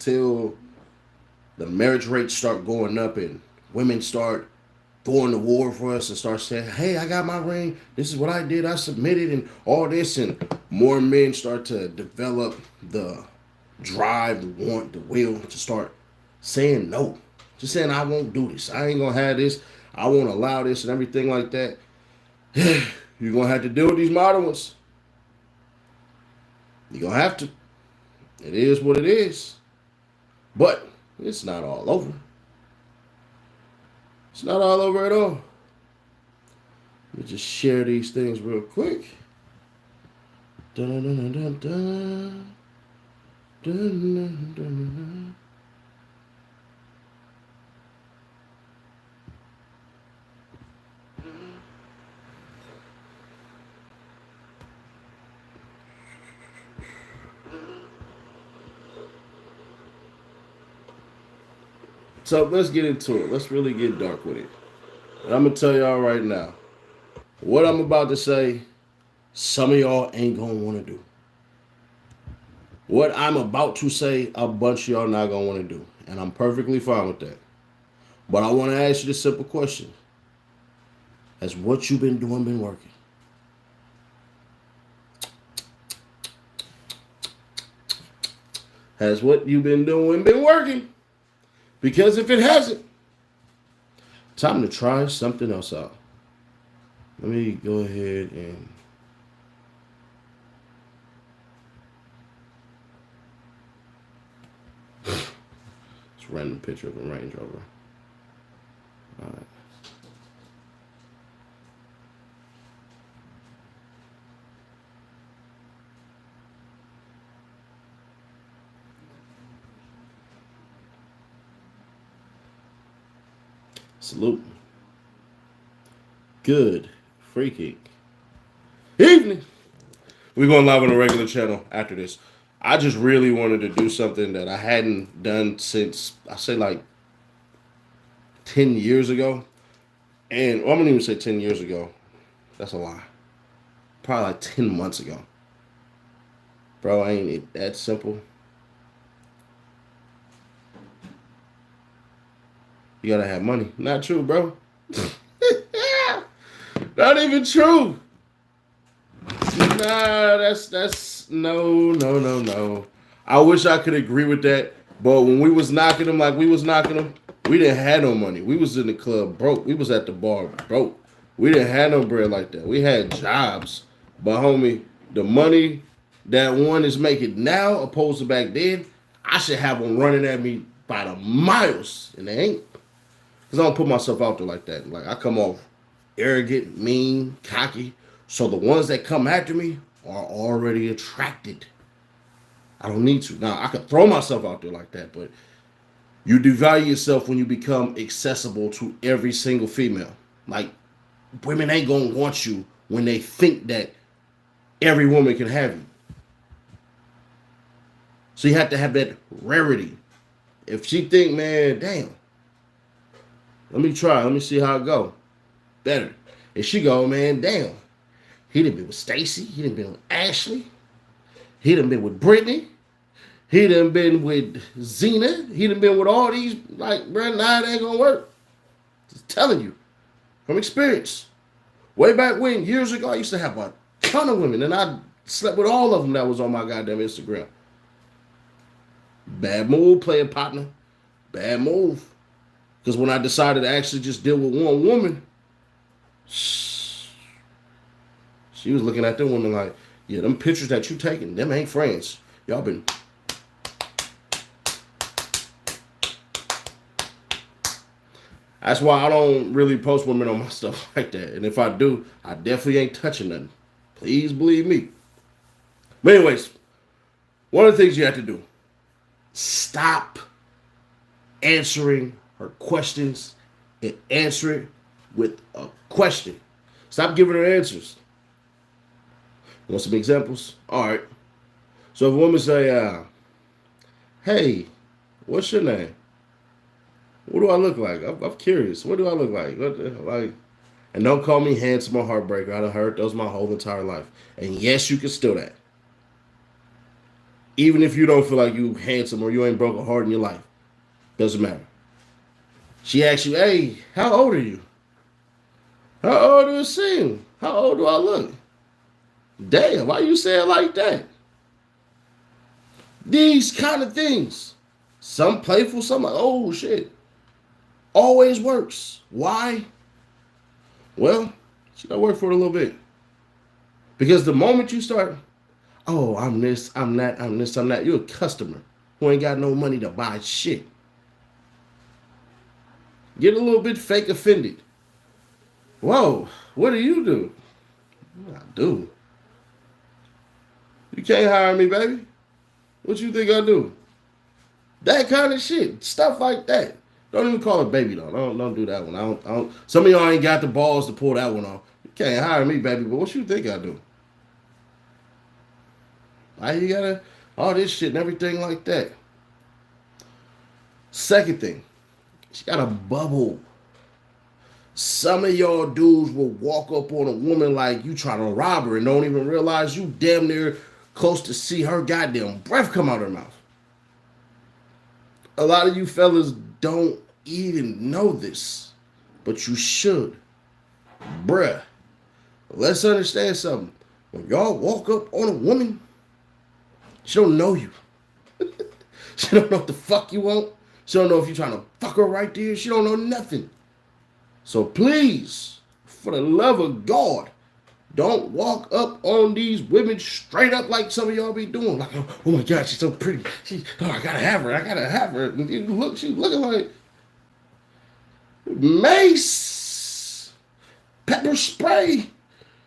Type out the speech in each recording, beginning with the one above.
until the marriage rates start going up and women start going to war for us and start saying, hey, I got my ring. This is what I did. I submitted and all this. And more men start to develop the drive, the want, the will to start saying no. Just saying, I won't do this. I ain't going to have this. I won't allow this and everything like that. You're going to have to deal with these modern ones. You're going to have to. It is what it is. But it's not all over. It's not all over at all. Let me just share these things real quick. Dun, dun, dun, dun, dun, dun, dun, dun. So let's get into it. Let's really get dark with it. And I'm going to tell y'all right now, what I'm about to say, some of y'all ain't going to want to do. What I'm about to say, a bunch of y'all not going to want to do. And I'm perfectly fine with that. But I want to ask you this simple question. Has what you've been doing been working? Has what you've been doing been working? Because if it hasn't, time to try something else out. Let me go ahead and just random picture of a Range Rover. All right. Salute. Good freaking evening. We're going live on the regular channel after this. I just really wanted to do something that I hadn't done since, I say like 10 years ago. And well, I'm going to even say 10 years ago. That's a lie. Probably like 10 months ago. Bro, ain't it that simple? You gotta have money. Not true, bro. Not even true. Nah, that's no. I wish I could agree with that, but when we was knocking them like we was knocking them, we didn't have no money. We was in the club broke. We was at the bar broke. We didn't have no bread like that. We had jobs, but homie, the money that one is making now opposed to back then, I should have them running at me by the miles, and they ain't. Cause I don't put myself out there like that. Like I come off arrogant, mean, cocky. So the ones that come after me are already attracted. I don't need to. Now I could throw myself out there like that, but you devalue yourself when you become accessible to every single female. Like women ain't gonna want you when they think that every woman can have you. So you have to have that rarity. If she think, man, damn, let me try. Let me see how it go. Better. If she go, man, damn. He done been with Stacy. He done been with Ashley. He done been with Brittany. He done been with Zena. He done been with all these. Like, bro, nah, it ain't gonna work. Just telling you. From experience. Way back when, years ago, I used to have a ton of women. And I slept with all of them that was on my goddamn Instagram. Bad move, player partner. Bad move. Because when I decided to actually just deal with one woman, she was looking at them women like, yeah, them pictures that you taking, them ain't friends. Y'all been. That's why I don't really post women on my stuff like that. And if I do, I definitely ain't touching nothing. Please believe me. But anyways, one of the things you have to do, stop answering her questions and answer it with a question. Stop giving her answers. Want some examples? All right. So if a woman say, hey, what's your name? What do I look like? I'm curious. What do I look like? Like, and don't call me handsome or heartbreaker. I done heard those my whole entire life. And yes, you can steal that. Even if you don't feel like you handsome or you ain't broke a heart in your life, doesn't matter. She asks you, "Hey, how old are you? How old do it seem? How old do I look?" Damn, why you say it like that? These kind of things. Some playful, some like, oh shit. Always works. Why? Well, she gotta work for it a little bit. Because the moment you start, oh, I'm this, I'm that, I'm this, I'm that, you're a customer who ain't got no money to buy shit. Get a little bit fake offended. Whoa, what do you do? I do. You can't hire me, baby. What you think I do? That kind of shit. Stuff like that. Don't even call it baby though. Don't do that one. I don't. Some of y'all ain't got the balls to pull that one off. You can't hire me, baby. But what you think I do? Why you gotta all this shit and everything like that? Second thing, she got a bubble. Some of y'all dudes will walk up on a woman like you trying to rob her and don't even realize you damn near close to see her goddamn breath come out her mouth. A lot of you fellas don't even know this, but you should. Bruh, let's understand something. When y'all walk up on a woman, she don't know you. She don't know what the fuck you want. She don't know if you're trying to fuck her right there. She don't know nothing. So please, for the love of God, don't walk up on these women straight up like some of y'all be doing. Like, oh my God, she's so pretty. I gotta have her. I gotta have her. And you look, she's looking like Mace, pepper spray.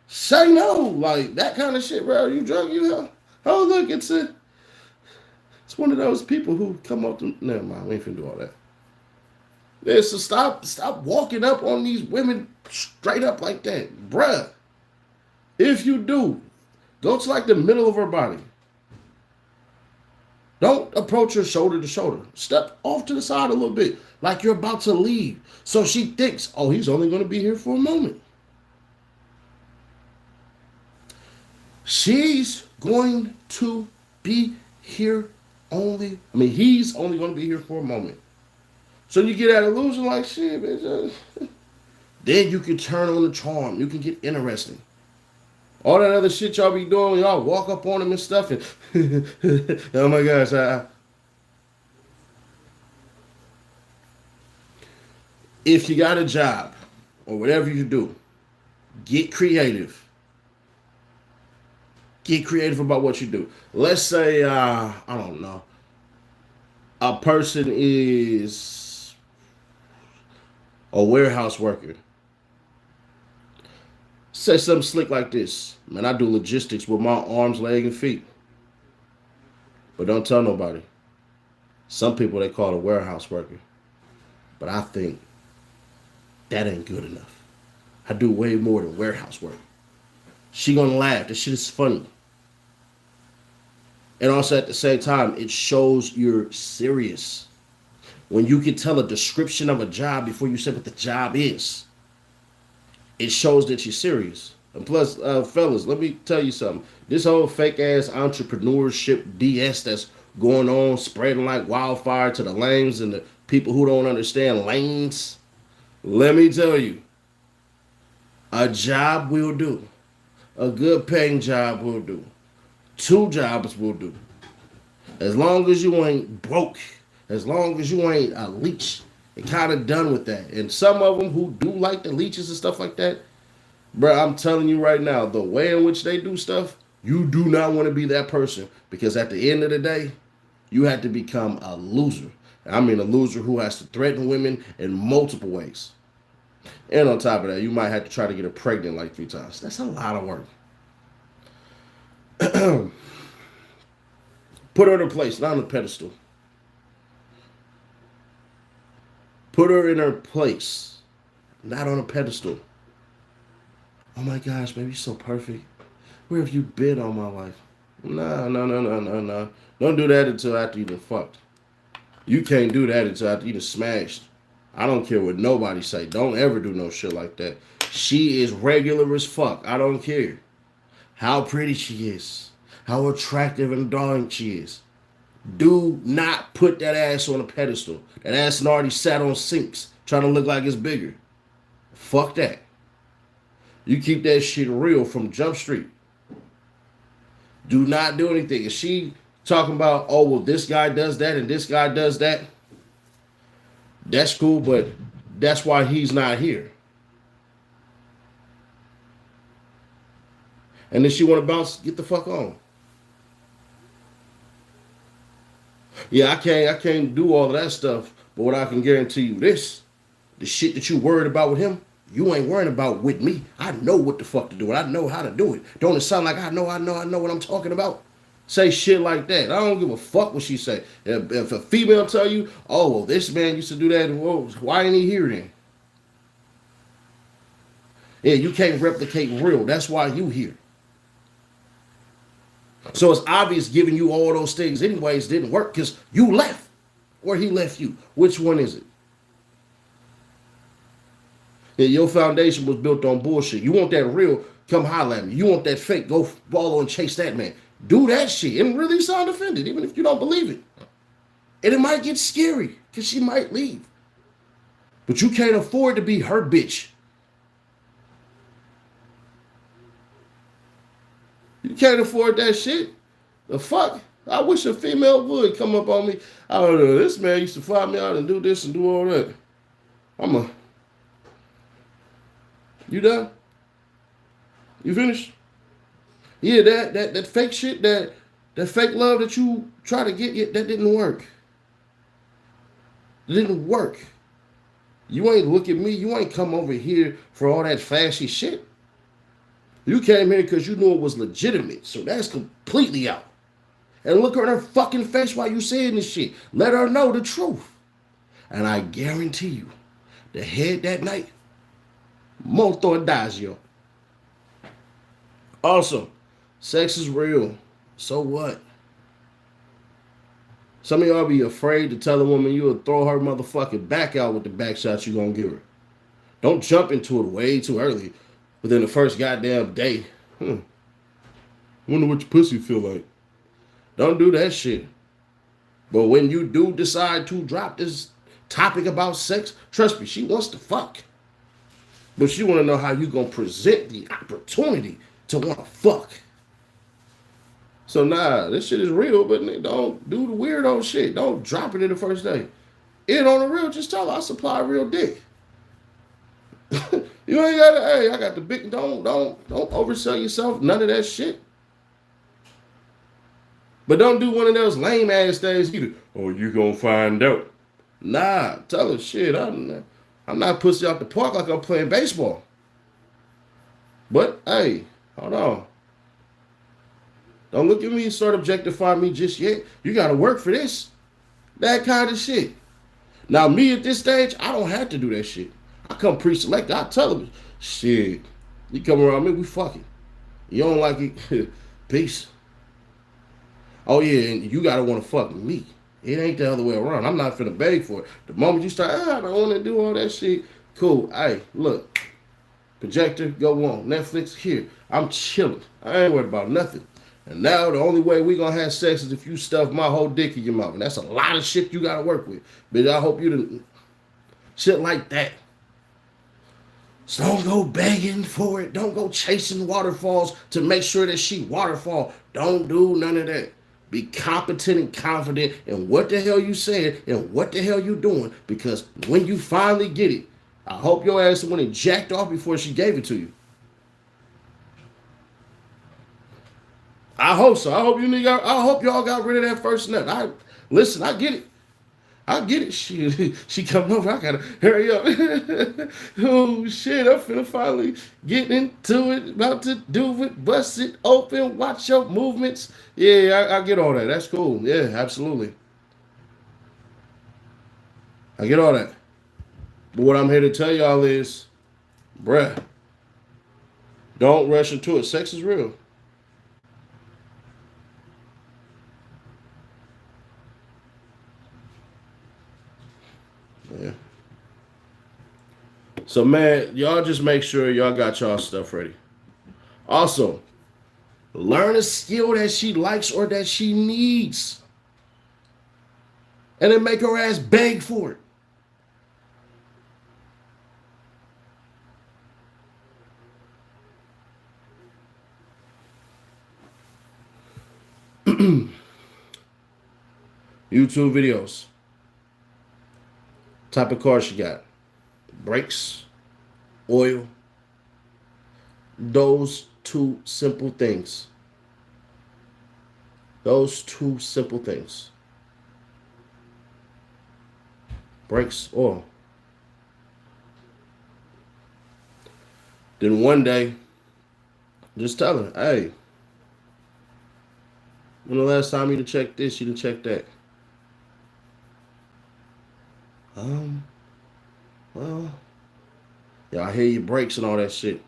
Say no, like that kind of shit, bro. You drunk? You know? Oh look, it's one of those people who come up to. Never mind, we ain't finna do all that. Yeah, so stop walking up on these women straight up like that, bruh. If you do, go to like the middle of her body. Don't approach her shoulder to shoulder. Step off to the side a little bit, like you're about to leave. So she thinks, oh, he's only going to be here for a moment. She's going to be here he's only going to be here for a moment. So you get that illusion like, shit, bitch. Then you can turn on the charm. You can get interesting. All that other shit y'all be doing, y'all walk up on them and stuff, and oh my gosh, if you got a job or whatever you do, get creative. Get creative about what you do. Let's say, I don't know, a person is a warehouse worker. Say something slick like this. Man, I do logistics with my arms, legs, and feet. But don't tell nobody. Some people they call it a warehouse worker. But I think that ain't good enough. I do way more than warehouse work. She gonna laugh. This shit is funny. And also at the same time, it shows you're serious. When you can tell a description of a job before you say what the job is, it shows that you're serious. And plus, fellas, let me tell you something. This whole fake ass entrepreneurship DS that's going on, spreading like wildfire to the lanes and the people who don't understand lanes. Let me tell you, a job will do. A good paying job will do. 2 jobs will do. As long as you ain't broke, as long as you ain't a leech, and kind of done with that. And some of them who do like the leeches and stuff like that, bro, I'm telling you right now, the way in which they do stuff, you do not want to be that person. Because at the end of the day, you have to become a loser. I mean a loser who has to threaten women in multiple ways. And on top of that, you might have to try to get her pregnant like 3 times. That's a lot of work. Put her in her place, not on a pedestal. Put her in her place, not on a pedestal. Oh my gosh, baby, you're so perfect. Where have you been all my life? No. Don't do that until after you done fucked. You can't do that until after you done smashed. I don't care what nobody say. Don't ever do no shit like that. She is regular as fuck. I don't care how pretty she is, how attractive and darling she is. Do not put that ass on a pedestal. That ass already sat on sinks trying to look like it's bigger. Fuck that. You keep that shit real from Jump Street. Do not do anything. Is she talking about, oh, well, this guy does that and this guy does that? That's cool, but that's why he's not here. And then she want to bounce, get the fuck on. Yeah, I can't do all of that stuff, but what I can guarantee you this, the shit that you worried about with him, you ain't worrying about with me. I know what the fuck to do, and I know how to do it. Don't it sound like I know what I'm talking about? Say shit like that. I don't give a fuck what she say. If a female tell you, oh, well, this man used to do that, well, why ain't he here then? Yeah, you can't replicate real. That's why you here. So it's obvious giving you all those things anyways didn't work because you left. Or he left you. Which one is it? Yeah, your foundation was built on bullshit. You want that real, come holler at me. You want that fake, go follow and chase that man. Do that shit and really sound offended, even if you don't believe it. And it might get scary because she might leave. But you can't afford to be her bitch. You can't afford that shit. The fuck? I wish a female would come up on me. I don't know. This man used to fly me out and do this and do all that. You done? You finished? Yeah, that fake shit, that fake love that you try to get, that didn't work. It didn't work. You ain't look at me. You ain't come over here for all that flashy shit. You came here because you knew it was legitimate. So that's completely out. And look her in her fucking face while you saying this shit. Let her know the truth. And I guarantee you, the head that night, molto adagio. Also, sex is real. So what? Some of y'all be afraid to tell a woman you'll throw her motherfucking back out with the back shot you gonna give her. Don't jump into it way too early. Within the first goddamn day. Wonder what your pussy feel like. Don't do that shit. But when you do decide to drop this topic about sex, trust me, she wants to fuck. But she want to know how you going to present the opportunity to want to fuck. So nah, this shit is real, but don't do the weirdo shit. Don't drop it in the first day. It on the real, just tell her I supply real dick. You ain't gotta, hey, I got the big, don't oversell yourself, none of that shit. But don't do one of those lame ass things either. Oh, you gonna find out. Nah, tell her shit, I'm not pussy out the park like I'm playing baseball. But, hey, hold on. Don't look at me and start objectifying me just yet. You gotta work for this. That kind of shit. Now, me at this stage, I don't have to do that shit. I come pre-selected. I tell them, shit, you come around me, we fucking. You don't like it, peace. Oh yeah, and you gotta want to fuck me. It ain't the other way around. I'm not finna beg for it. The moment you start, I don't want to do all that shit. Cool. Hey, look, projector, go on. Netflix here. I'm chilling. I ain't worried about nothing. And now the only way we gonna have sex is if you stuff my whole dick in your mouth. And that's a lot of shit you gotta work with. But I hope you didn't. Shit like that. So don't go begging for it. Don't go chasing waterfalls to make sure that she waterfall. Don't do none of that. Be competent and confident in what the hell you saying and what the hell you doing. Because when you finally get it, I hope your ass went and jacked off before she gave it to you. I hope so. I hope y'all got rid of that first nut. I get it. I get it. She coming over. I gotta hurry up. Oh shit! I'm finna finally get into it. About to do it. Bust it open. Watch your movements. Yeah, I get all that. That's cool. Yeah, absolutely. I get all that. But what I'm here to tell y'all is, bruh, don't rush into it. Sex is real. Yeah. So man, y'all just make sure y'all got y'all stuff ready. Also, Learn a skill that she likes or that she needs. And then make her ass beg for it. YouTube videos. Type of car she got. Brakes, oil. Those two simple things. Those two simple things. Brakes, oil. Then one day, just tell her, hey, when the last time you checked this, you checked that? Well, yeah, I hear your brakes and all that shit.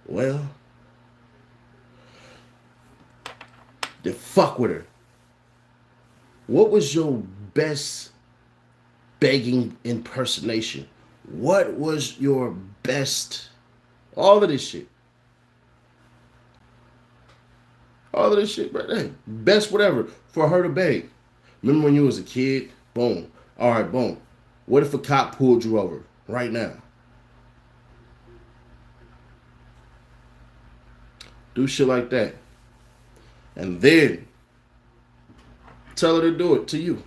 Well, then fuck with her. What was your best begging impersonation? What was your best? All of this shit. All of this shit right there. Best whatever for her to beg. Remember when you was a kid? Boom. All right, boom. What if a cop pulled you over right now? Do shit like that. And then tell her to do it to you.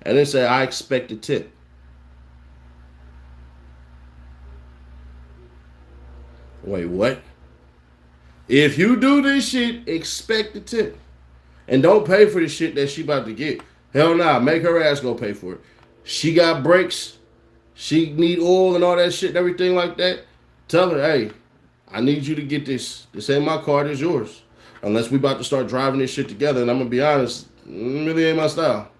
And then say, I expect a tip. Wait, what? If you do this shit, expect a tip. And don't pay for the shit that she about to get. Hell nah, make her ass go pay for it. She got brakes. She need oil and all that shit and everything like that. Tell her, hey, I need you to get this. This ain't my car, this yours. Unless we about to start driving this shit together. And I'm going to be honest, it really ain't my style.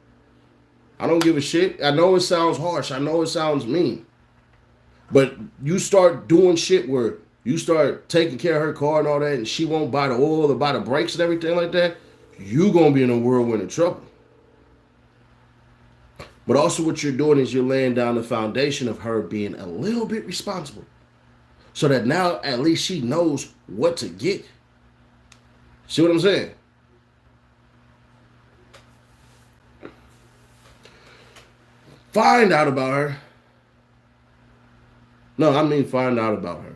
I don't give a shit. I know it sounds harsh. I know it sounds mean. But you start doing shit where you start taking care of her car and all that, and she won't buy the oil or buy the brakes and everything like that, you going to be in a whirlwind of trouble. But also what you're doing is you're laying down the foundation of her being a little bit responsible. So that now at least she knows what to get. See what I'm saying? Find out about her. No, I mean find out about her.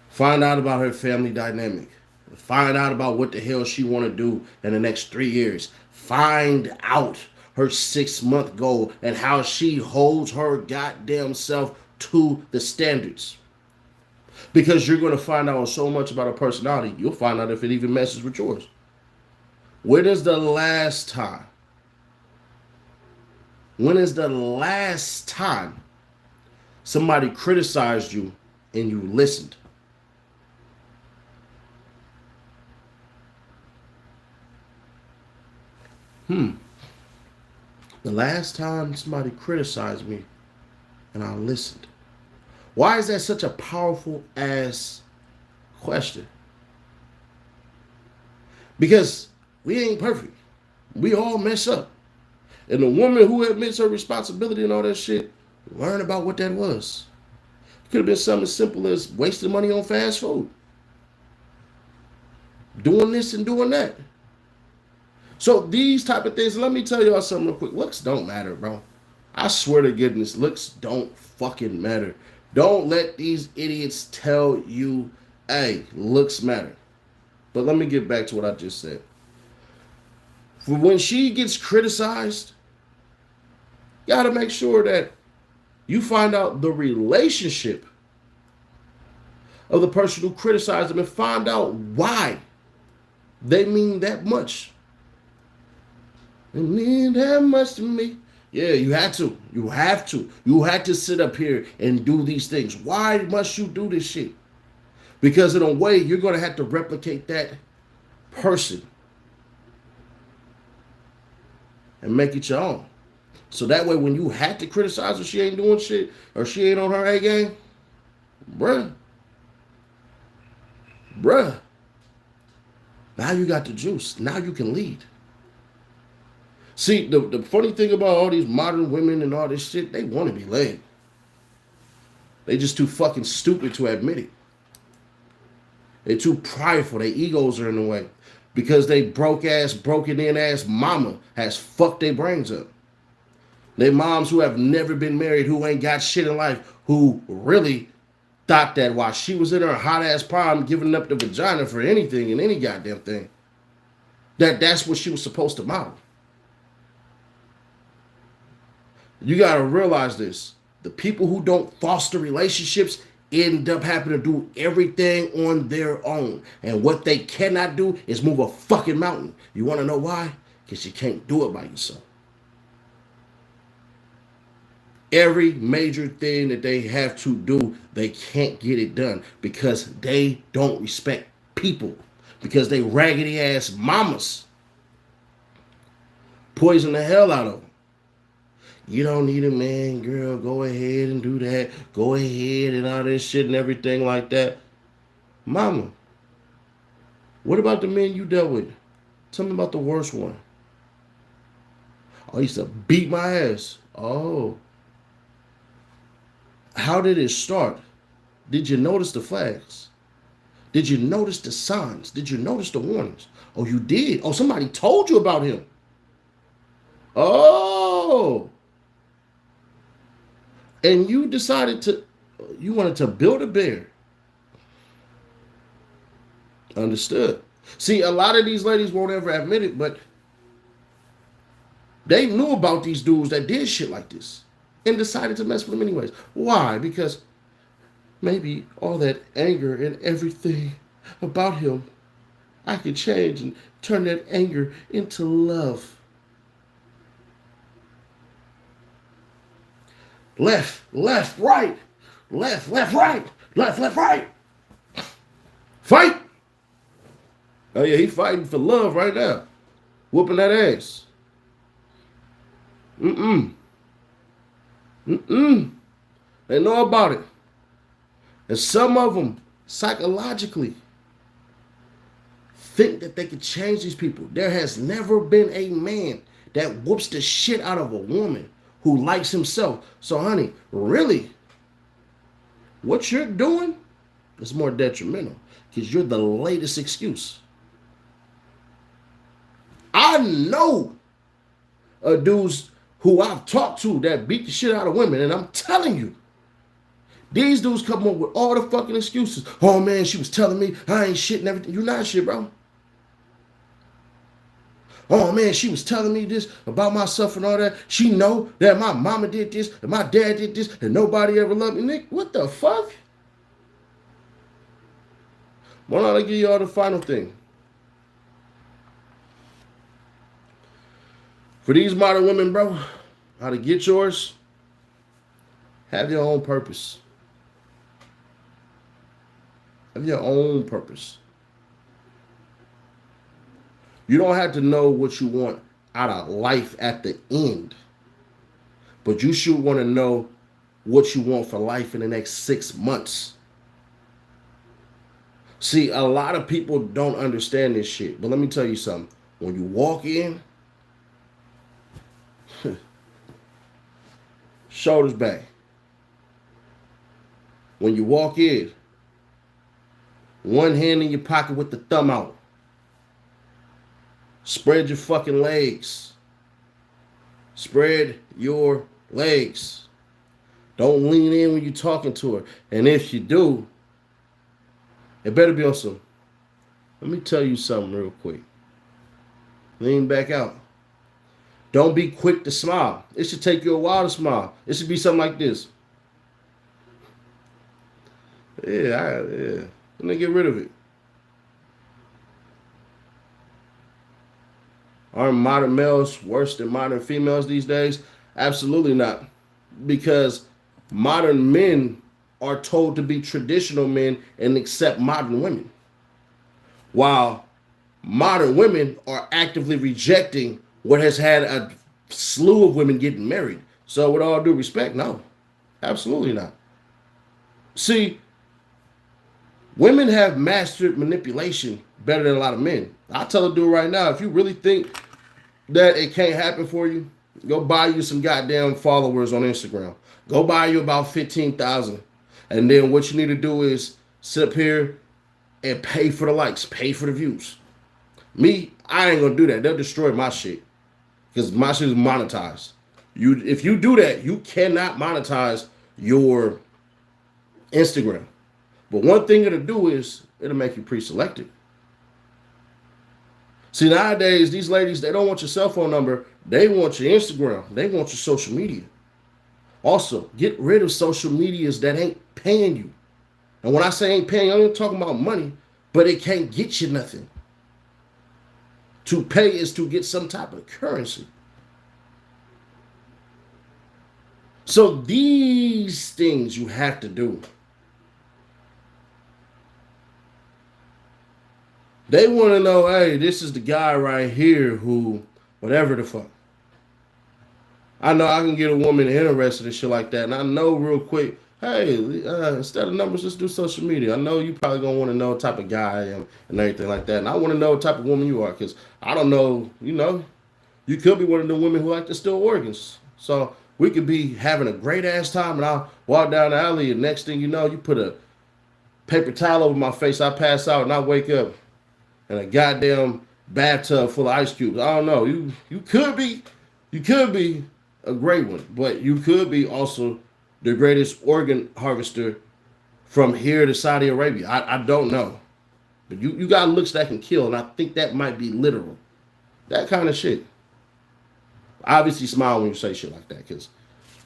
Find out about her family dynamic. Find out about what the hell she want to do in the next 3 years. Find out her 6-month goal and how she holds her goddamn self to the standards. Because you're going to find out so much about her personality, you'll find out if it even messes with yours. When is the last time somebody criticized you and you listened? The last time somebody criticized me and I listened. Why is that such a powerful ass question? Because we ain't perfect. We all mess up. And the woman who admits her responsibility and all that shit, learn about what that was. It could have been something as simple as wasting money on fast food. Doing this and doing that. So these type of things, let me tell y'all something real quick. Looks don't matter, bro. I swear to goodness, looks don't fucking matter. Don't let these idiots tell you, hey, looks matter. But let me get back to what I just said. For when she gets criticized, you gotta make sure that you find out the relationship of the person who criticized them and find out why they mean that much. They mean that much to me. Yeah, you had to. You have to. You had to sit up here and do these things. Why must you do this shit? Because in a way, you're going to have to replicate that person and make it your own. So that way, when you had to criticize her, she ain't doing shit or she ain't on her A game, bruh, now you got the juice. Now you can lead. See, the funny thing about all these modern women and all this shit, they want to be laid. They just too fucking stupid to admit it. They're too prideful. Their egos are in the way. Because they broken in ass mama has fucked their brains up. They moms who have never been married, who ain't got shit in life, who really thought that while she was in her hot ass prime giving up the vagina for anything and any goddamn thing, that's what she was supposed to model. You gotta realize this. The people who don't foster relationships end up having to do everything on their own. And what they cannot do is move a fucking mountain. You wanna know why? Because you can't do it by yourself. Every major thing that they have to do, they can't get it done because they don't respect people. Because they raggedy ass mamas poison the hell out of them. You don't need a man, girl. Go ahead and do that. Go ahead and all this shit and everything like that. Mama, what about the men you dealt with? Tell me about the worst one. Oh, he used to beat my ass. Oh. How did it start? Did you notice the flags? Did you notice the signs? Did you notice the warnings? Oh, you did? Oh, somebody told you about him. Oh. And you decided you wanted to build a bear. Understood. See, a lot of these ladies won't ever admit it, but they knew about these dudes that did shit like this and decided to mess with them anyways. Why? Because maybe all that anger and everything about him, I could change and turn that anger into love. Left, right. Left, right. Left, right. Fight! Oh yeah, he fighting for love right now. Whooping that ass. They know about it. And some of them, psychologically, think that they can change these people. There has never been a man that whoops the shit out of a woman who likes himself. So, honey, really, what you're doing is more detrimental because you're the latest excuse. I know dudes who I've talked to that beat the shit out of women, and I'm telling you, these dudes come up with all the fucking excuses. Oh man, she was telling me I ain't shit and everything. You're not shit, bro. Oh man, she was telling me this about myself and all that. She know that my mama did this and my dad did this and nobody ever loved me. Nick, what the fuck? Why don't I give you all the final thing? For these modern women, bro, how to get yours, have your own purpose. Have your own purpose. You don't have to know what you want out of life at the end. But you should want to know what you want for life in the next 6 months. See, a lot of people don't understand this shit. But let me tell you something. When you walk in, shoulders back. When you walk in, one hand in your pocket with the thumb out. Spread your fucking legs. Spread your legs. Don't lean in when you're talking to her. And if you do, it better be on some. Let me tell you something real quick. Lean back out. Don't be quick to smile. It should take you a while to smile. It should be something like this. Yeah. Let me get rid of it. Are modern males worse than modern females these days? Absolutely not. Because modern men are told to be traditional men and accept modern women. While modern women are actively rejecting what has had a slew of women getting married. So with all due respect, no. Absolutely not. See, women have mastered manipulation better than a lot of men. I'll tell a dude right now, if you really think that it can't happen for you, go buy you some goddamn followers on Instagram. Go buy you about 15,000. And then what you need to do is sit up here and pay for the likes, pay for the views. Me, I ain't gonna do that. They'll destroy my shit. Because my shit is monetized. If you do that, you cannot monetize your Instagram. But one thing it'll do is it'll make you pre-selected. See, nowadays, these ladies, they don't want your cell phone number. They want your Instagram. They want your social media. Also, get rid of social medias that ain't paying you. And when I say ain't paying, I'm not talking about money, but it can't get you nothing. To pay is to get some type of currency. So these things you have to do. They want to know, hey, this is the guy right here who, whatever the fuck. I know I can get a woman interested in shit like that. And I know real quick, hey, instead of numbers, let's do social media. I know you probably going to want to know what type of guy I am and everything like that. And I want to know what type of woman you are because I don't know, you could be one of the women who like to steal organs. So we could be having a great ass time and I'll walk down the alley and next thing you know, you put a paper towel over my face, I pass out and I wake up in a goddamn bathtub full of ice cubes. I don't know. You could be a great one, but you could be also the greatest organ harvester from here to Saudi Arabia. I don't know. But you got looks that can kill, and I think that might be literal. That kind of shit. Obviously smile when you say shit like that, because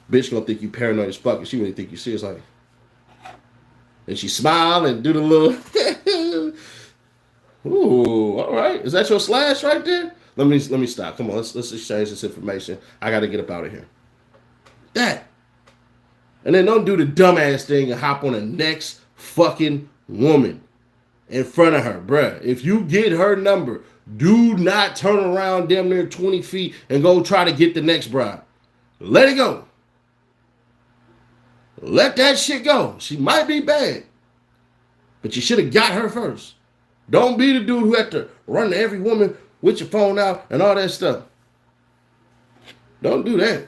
bitch gonna think you paranoid as fuck, and she really think you serious. Like, and she smile and do the little ooh, all right. Is that your slash right there? Let me stop. Come on, let's exchange this information. I got to get up out of here. That. And then don't do the dumbass thing and hop on the next fucking woman in front of her, bruh. If you get her number, do not turn around damn near 20 feet and go try to get the next bride. Let it go. Let that shit go. She might be bad, but you should have got her first. Don't be the dude who had to run to every woman with your phone out and all that stuff. Don't do that.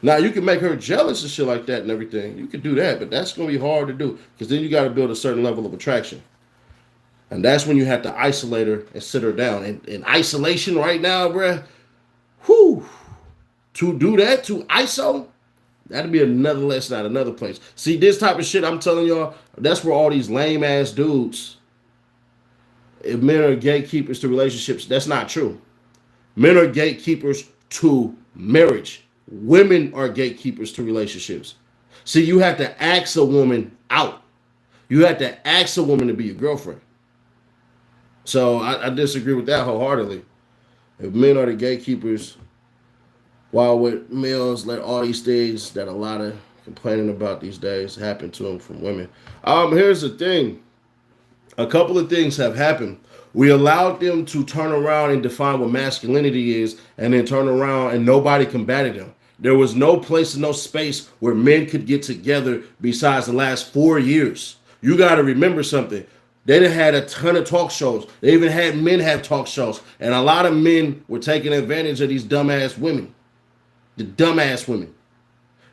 Now, you can make her jealous and shit like that and everything. You can do that, but that's going to be hard to do because then you got to build a certain level of attraction. And that's when you have to isolate her and sit her down. And in isolation right now, bruh, whew, to do that, to ISO, that'd be another lesson at another place. See, this type of shit, I'm telling y'all, that's where all these lame-ass dudes, if men are gatekeepers to relationships, that's not true. Men are gatekeepers to marriage. Women are gatekeepers to relationships. See, you have to ask a woman out. You have to ask a woman to be your girlfriend. So I disagree with that wholeheartedly. If men are the gatekeepers, while with males let all these things that a lot of complaining about these days happen to them from women. Here's the thing. A couple of things have happened. We allowed them to turn around and define what masculinity is and then turn around and nobody combated them. There was no place and no space where men could get together besides the last 4 years. You got to remember something. They done had a ton of talk shows. They even had men have talk shows. And a lot of men were taking advantage of these dumbass women. The dumbass women.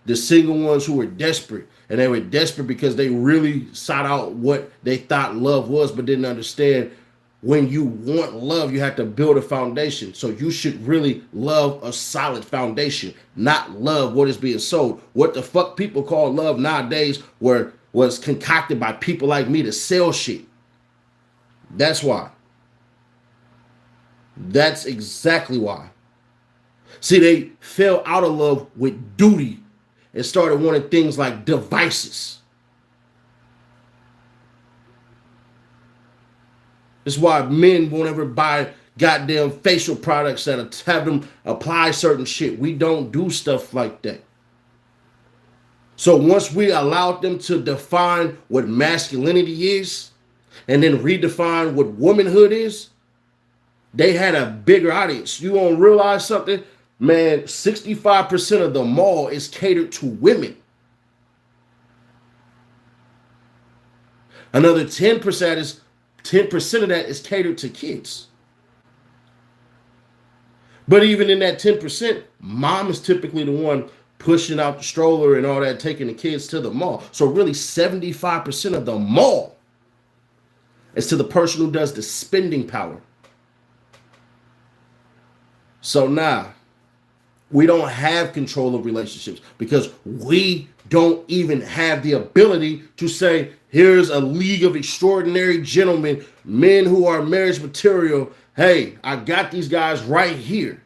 The single ones who were desperate. And they were desperate because they really sought out what they thought love was, but didn't understand when you want love, you have to build a foundation. So you should really love a solid foundation, not love what is being sold. What the fuck people call love nowadays was concocted by people like me to sell shit. That's why. That's exactly why. See, they fell out of love with duty and started wanting things like devices. That's why men won't ever buy goddamn facial products that have them apply certain shit. We don't do stuff like that. So once we allowed them to define what masculinity is and then redefine what womanhood is, they had a bigger audience. You won't realize something? Man, 65% of the mall is catered to women. Another 10% of that is catered to kids. But even in that 10%, mom is typically the one pushing out the stroller and all that, taking the kids to the mall. So really 75% of the mall is to the person who does the spending power. So now, we don't have control of relationships because we don't even have the ability to say, here's a league of extraordinary gentlemen, men who are marriage material. Hey, I got these guys right here.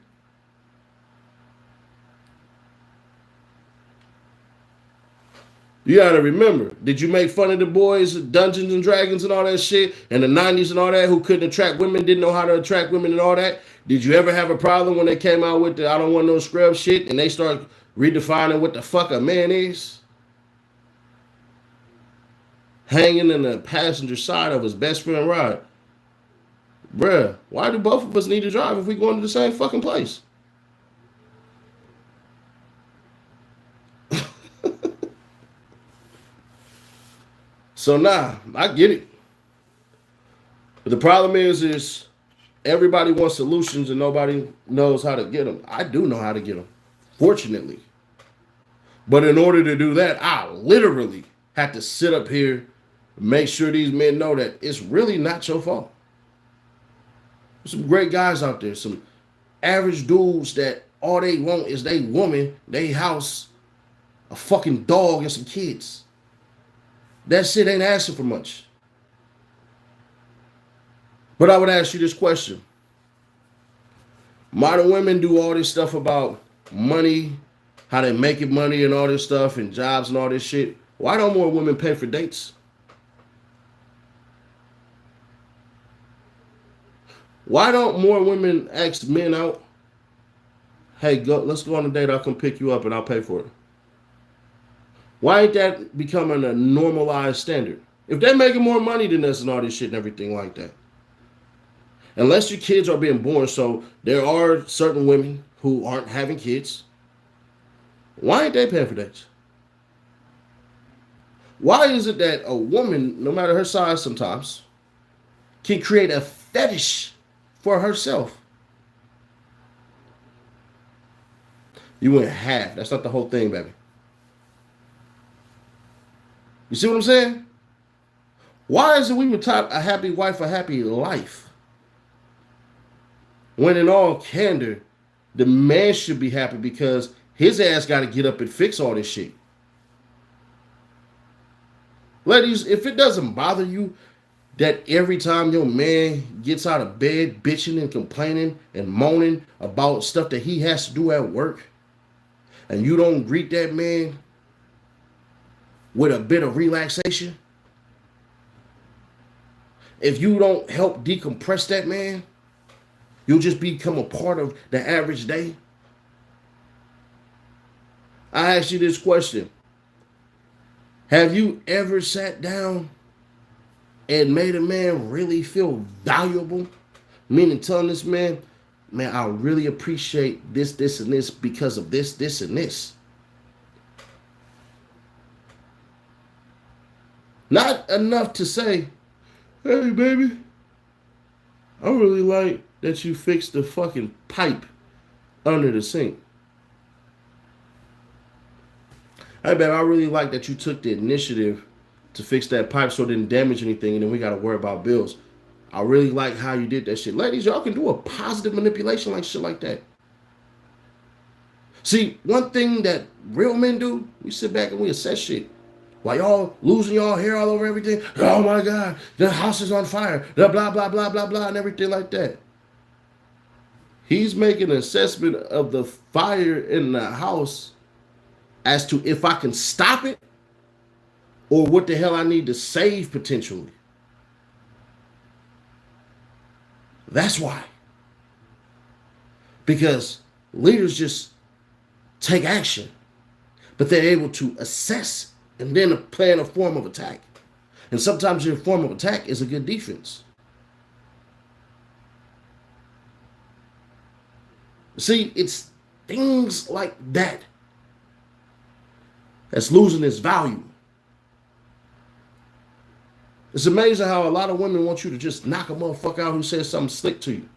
You gotta remember, did you make fun of the boys, Dungeons and Dragons and all that shit, and the 90s and all that, who couldn't attract women, didn't know how to attract women and all that? Did you ever have a problem when they came out with the I don't want no scrub shit and they start redefining what the fuck a man is? Hanging in the passenger side of his best friend ride. Bruh, why do both of us need to drive if we going to the same fucking place? So nah, I get it. But the problem is everybody wants solutions and nobody knows how to get them. I do know how to get them, fortunately. But in order to do that, I literally had to sit up here, make sure these men know that it's really not your fault. There's some great guys out there, some average dudes that all they want is they woman, they house, a fucking dog, and some kids. That shit ain't asking for much. But I would ask you this question. Modern women do all this stuff about money, how they making money and all this stuff, and jobs and all this shit. Why don't more women pay for dates? Why don't more women ask men out, hey, let's go on a date, I'll come pick you up and I'll pay for it? Why ain't that becoming a normalized standard? If they're making more money than us and all this shit and everything like that. Unless your kids are being born, so there are certain women who aren't having kids. Why ain't they paying for dates? Why is it that a woman, no matter her size sometimes, can create a fetish for herself? You went half. That's not the whole thing, baby. You see what I'm saying? Why is it we would type a happy wife, a happy life? When in all candor, the man should be happy because his ass got to get up and fix all this shit. Ladies, if it doesn't bother you that every time your man gets out of bed bitching and complaining and moaning about stuff that he has to do at work, and you don't greet that man with a bit of relaxation, if you don't help decompress that man, you'll just become a part of the average day. I ask you this question. Have you ever sat down and made a man really feel valuable? Meaning telling this man, I really appreciate this, this, and this because of this, this, and this. Not enough to say, hey, baby, I really like that you fixed the fucking pipe under the sink. Hey, baby, I really like that you took the initiative to fix that pipe so it didn't damage anything and then we got to worry about bills. I really like how you did that shit. Ladies, y'all can do a positive manipulation like shit like that. See, one thing that real men do, we sit back and we assess shit. While y'all losing y'all hair all over everything, oh my God, the house is on fire, the blah, blah, blah, blah, blah, and everything like that. He's making an assessment of the fire in the house as to if I can stop it or what the hell I need to save potentially. That's why. Because leaders just take action, but they're able to assess and then plan a form of attack. And sometimes your form of attack is a good defense. See, it's things like that that's losing its value. It's amazing how a lot of women want you to just knock a motherfucker out who says something slick to you.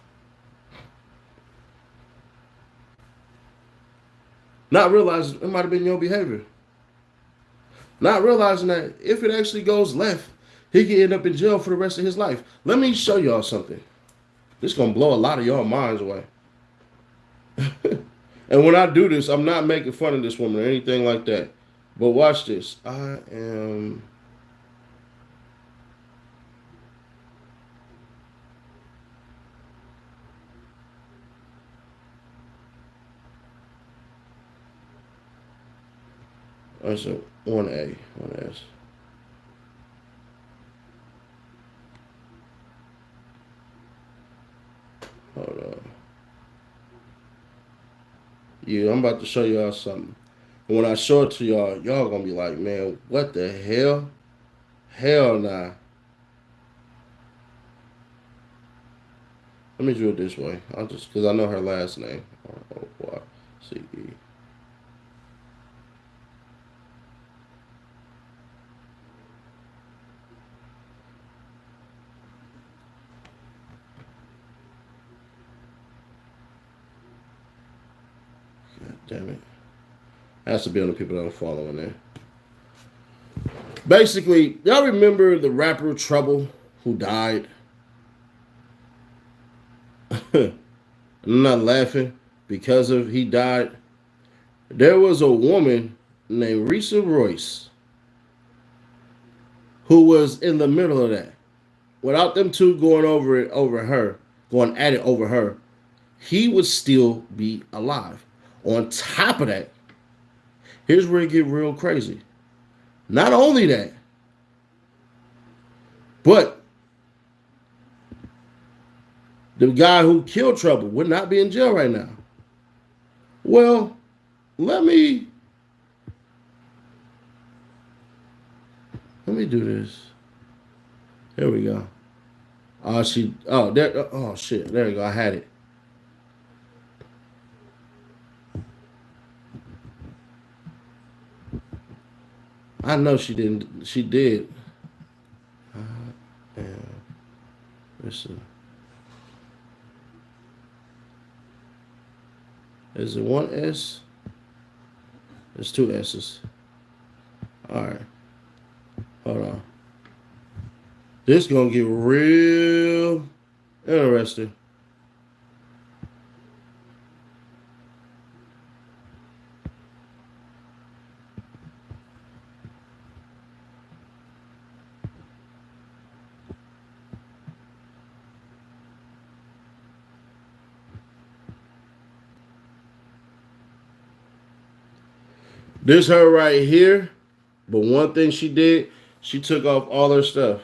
Not realizing it might have been your behavior. Not realizing that if it actually goes left, he could end up in jail for the rest of his life. Let me show y'all something. This is going to blow a lot of y'all minds away. And when I do this, I'm not making fun of this woman or anything like that. But watch this. I am... That's a 1A, 1S. Hold on. Yeah, I'm about to show y'all something. And when I show it to y'all, y'all gonna be like, man, what the hell? Hell nah. Let me do it this way. I'll just, because I know her last name. R-O-Y-C-E. God damn it. Has to be on the people that I'm following there. Basically, y'all remember the rapper Trouble who died? I'm not laughing because of he died. There was a woman named Risa Royce who was in the middle of that. Without them two going going at it over her, he would still be alive. On top of that, here's where it get real crazy. Not only that, but the guy who killed Trouble would not be in jail right now. Well, let me do this. Here we go. Oh shit, there you go. I had it. I know she didn't. She did. Listen. Is it one S? There's two S's. All right. Hold on. This gonna get real interesting. This her right here. But one thing she did, she took off all her stuff.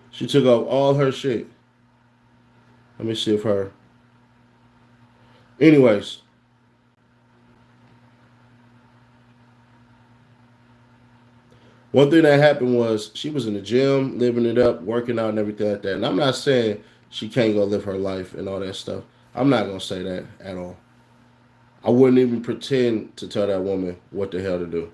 She took off all her shit. Let me see if her. Anyways. One thing that happened was she was in the gym, living it up, working out and everything like that. And I'm not saying she can't go live her life and all that stuff. I'm not going to say that at all. I wouldn't even pretend to tell that woman what the hell to do.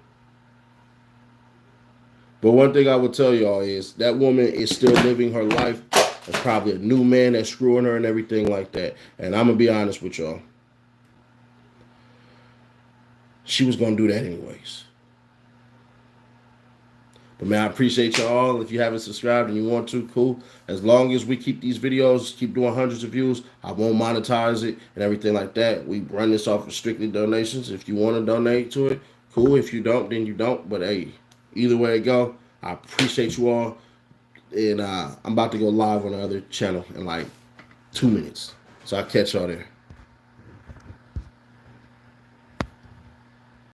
But one thing I would tell y'all is that woman is still living her life. There's probably a new man that's screwing her and everything like that. And I'm going to be honest with y'all. She was going to do that anyways. But man, I appreciate y'all. If you haven't subscribed and you want to, cool. As long as we keep these videos, keep doing hundreds of views, I won't monetize it and everything like that. We run this off of strictly donations. If you want to donate to it, cool. If you don't, then you don't. But hey, either way it go, I appreciate you all. And I'm about to go live on the other channel in like 2 minutes. So I'll catch y'all there.